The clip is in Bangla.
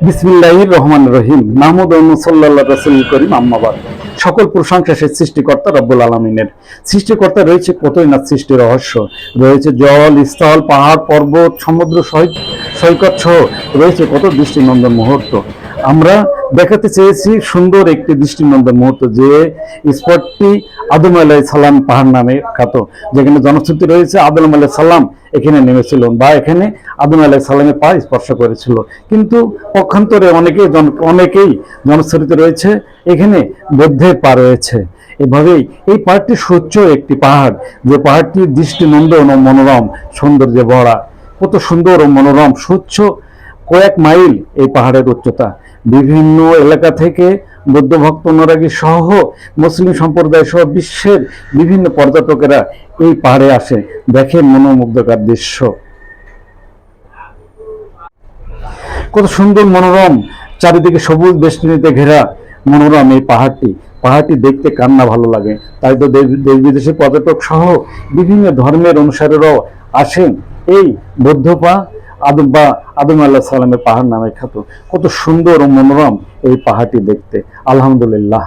বিসমিল্লাহির রহমানির রহিম। মাহমুদ সাল্লাল্লাহু রাসূলুল করিম, আম্মাবাদ। সকল প্রশংসা সে সৃষ্টিকর্তা রব্বুল আলামিনের। সৃষ্টিকর্তা রয়েছে কতই না সৃষ্টি রহস্য, রয়েছে জল, স্থল, পাহাড়, পর্বত, সমুদ্র সৈকত সহ রয়েছে কত দৃষ্টিনন্দন মুহূর্ত। আমরা দেখাতে চেয়েছি সুন্দর একটি দৃষ্টিনন্দন মুহূর্ত, যে স্পটটি আদম আলাইহিস সালাম পাহাড় নামে খ্যাত, যেখানে জনশ্রুতি রয়েছে আদম আলাইহিস সালাম এখানে নেমেছিলেন বা এখানে আদম আলাইহিস সালামের পা স্পর্শ করেছিল। কিন্তু পক্ষান্তরে অনেকেই জনশ্রুতি রয়েছে এখানে বৌদ্ধের পা রয়েছে। এভাবেই এই পাহাড়টি সুউচ্চ একটি পাহাড়, যে পাহাড়টি দৃষ্টিনন্দন ও মনোরম সৌন্দর্যে ভরা। কত সুন্দর ও মনোরম, সুউচ্চ, কয়েক মাইল এই পাহাড়ের উচ্চতা। বিভিন্ন এলাকা থেকে বৌদ্ধ ভক্ত, অনুরাগী সহ মুসলিম সম্প্রদায় সহ বিশ্বের বিভিন্ন পর্যটকেরা এই পাহাড়ে আসে, দেখেন মনোমুগ্ধকর দৃশ্য। কত সুন্দর মনোরম, চারিদিকে সবুজ বেষ্টনীতে ঘেরা মনোরম এই পাহাড়টি দেখতে কান্না ভালো লাগে। তাই তো দেশ বিদেশের পর্যটক সহ বিভিন্ন ধর্মের অনুসারীরাও আসেন এই বৌদ্ধপা আদম আলাইহিস সালামের পাহাড় নামে খ্যাত। কত সুন্দর ও মনোরম এই পাহাড়টি দেখতে। আলহামদুলিল্লাহ।